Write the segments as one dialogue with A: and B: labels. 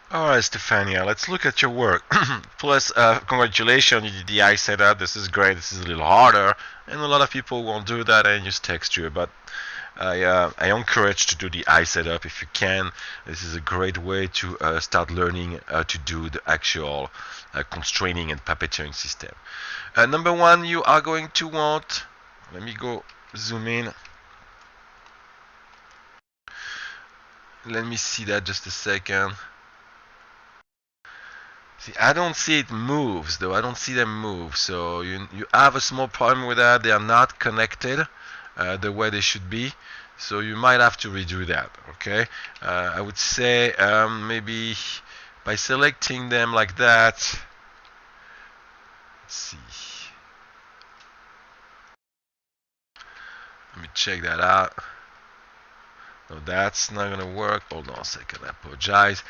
A: All right, Stefania, let's look at your work. Plus, congratulations, you did the eye setup. This is great. This is a little harder, and a lot of people won't do that and use texture. But I encourage to do the eye setup if you can. This is a great way to start learning to do the actual constraining and puppeteering system. Number one, you are going to want. Let me go zoom in. Let me see that just a second. See, I don't see it moves though. I don't see them move. So you have a small problem with that. They are not connected the way they should be. So you might have to redo that. Okay. I would say maybe by selecting them like that. Let's see. Let me check that out. No, that's not gonna work. Hold on a second. I apologize.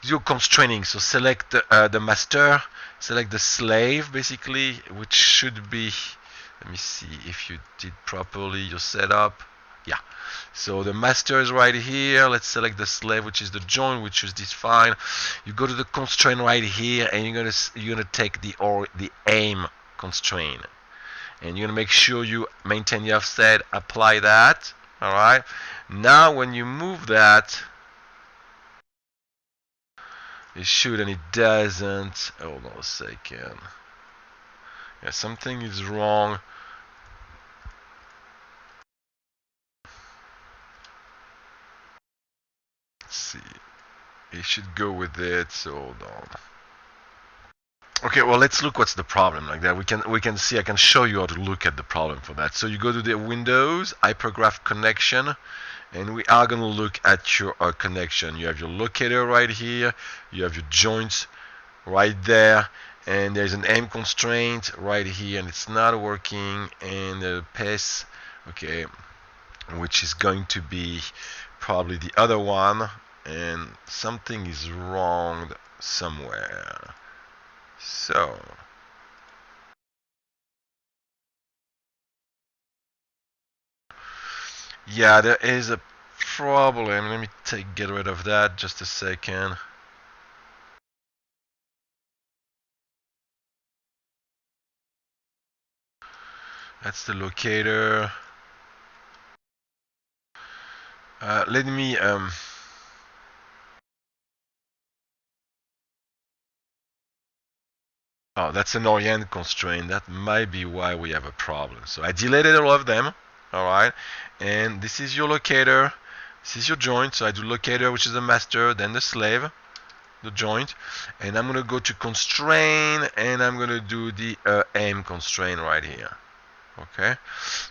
A: Do constraining. So select the master, select the slave, basically, which should be. Let me see if you did properly your setup. Yeah. So the master is right here. Let's select the slave, which is the joint, which is defined. You go to the constraint right here, and you're gonna take the aim constraint, and you're gonna make sure you maintain your offset. Apply that. All right. Now when you move that, it should, and it doesn't. Hold on a second. Yeah, something is wrong. Let's see. It should go with it. So hold on. Okay, well, let's look what's the problem like that. We can see. I can show you how to look at the problem for that. So you go to the Windows Hypergraph connection, and we are going to look at your connection. You have your locator right here. You have your joints right there, and there's an aim constraint right here, and it's not working. And the pace, okay, which is going to be probably the other one, and something is wrong somewhere. So yeah, there is a problem. Let me get rid of that just a second. That's the locator. Let me oh, that's an orient constraint. That might be why we have a problem. So I deleted all of them. All right, and this is your locator. This is your joint. So I do locator, which is the master, then the slave, the joint, and I'm gonna go to constraint, and I'm gonna do the aim constraint right here. Okay.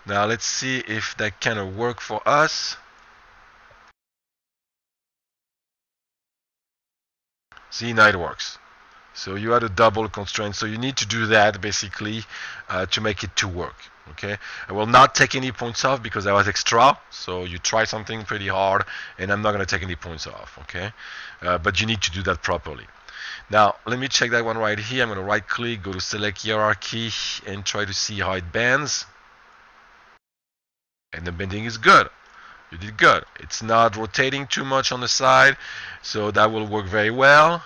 A: Now let's see if that kind of work for us. See, now it works. So you had a double constraint. So you need to do that basically to make it to work. Okay. I will not take any points off because I was extra. So you try something pretty hard, and I'm not going to take any points off. Okay. But you need to do that properly. Now let me check that one right here. I'm going to right click, go to select hierarchy, and try to see how it bends. And the bending is good. You did good. It's not rotating too much on the side, so that will work very well.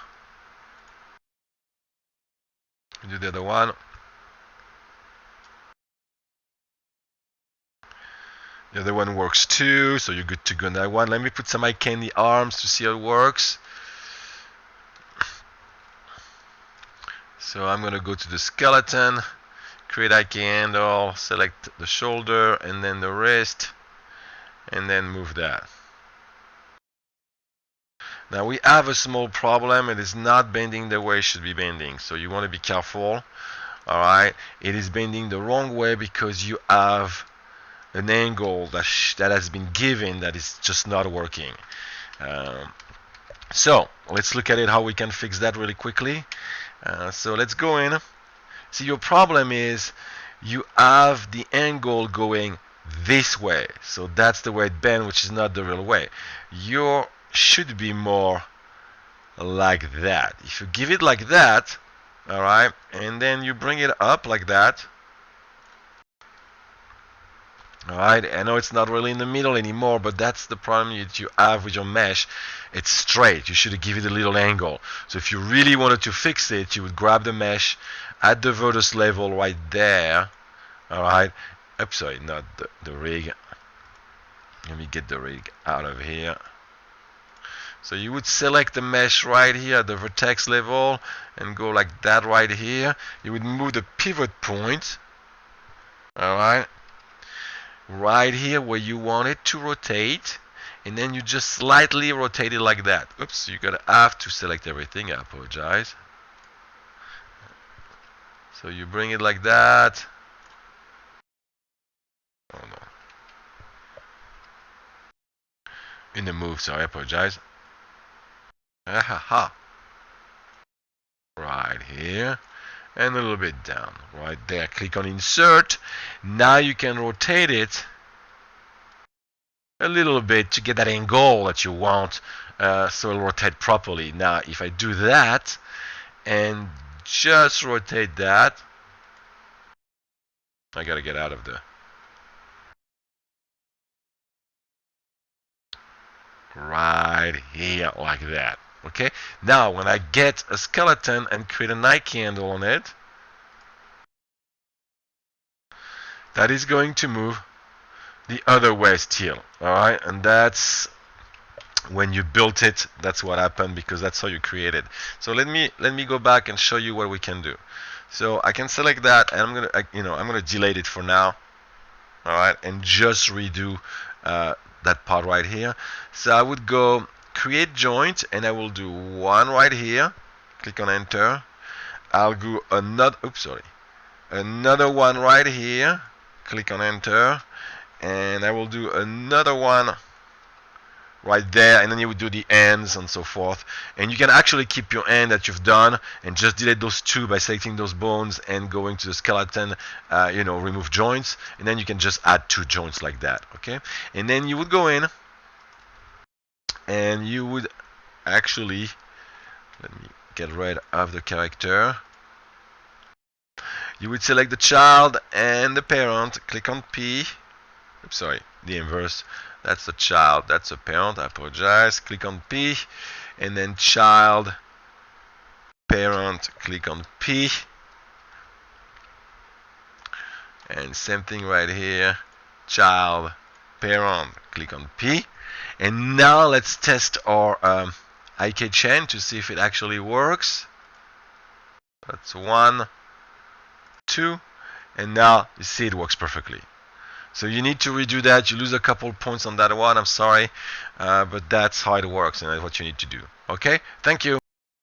A: Do the other one. The other one works too, so you're good to go on that one. Let me put some IK in the arms to see how it works. So I'm going to go to the skeleton, create IK handle, select the shoulder and then the wrist, and then move that. Now we have a small problem. It is not bending the way it should be bending, so you want to be careful. All right, it is bending the wrong way because you have an angle that has been given that is just not working. So let's look at it, how we can fix that really quickly. So let's go in. See, your problem is you have the angle going this way, so that's the way it bends, which is not the real way. Your should be more like that. If you give it like that, all right, and then you bring it up like that, Alright, I know it's not really in the middle anymore, but that's the problem that you have with your mesh. It's straight. You should give it a little angle. So if you really wanted to fix it, you would grab the mesh at the vertex level right there. Alright. Oops, sorry, not the rig. Let me get the rig out of here. So you would select the mesh right here at the vertex level and go like that right here. You would move the pivot point. Alright. Right here where you want it to rotate, and then you just slightly rotate it like that. Oops, you're gonna have to select everything. I apologize. So you bring it like that. Oh no. In the move, sorry, I apologize. Aha. Right here. And a little bit down. Right there. Click on insert. Now you can rotate it a little bit to get that angle that you want, so it'll rotate properly. Now if I do that and just rotate that, I gotta get out of the right here like that. Okay, now when I get a skeleton and create a Nike handle on it, that is going to move the other way still. Alright, and that's when you built it, that's what happened, because that's how you created. So let me go back and show you what we can do. So I can select that, and I'm gonna delete it for now. Alright, and just redo that part right here. So I would go create joint, and I will do one right here. Click on enter. I'll go another one right here. Click on enter, and I will do another one right there, and then you would do the ends and so forth. And you can actually keep your end that you've done and just delete those two by selecting those bones and going to the skeleton, remove joints, and then you can just add two joints like that. Okay, and then you would go in and you would actually, let me get rid of the character. You would select the child and the parent, click on P. Oops, sorry, the inverse. That's the child, that's the parent, I apologize. Click on P, and then child, parent, click on P. And same thing right here, child, parent, click on P. And now let's test our IK chain to see if it actually works. That's 1, 2, and now you see it works perfectly. So you need to redo that. You lose a couple points on that one, I'm sorry, but that's how it works, and that's what you need to do. Okay, thank you.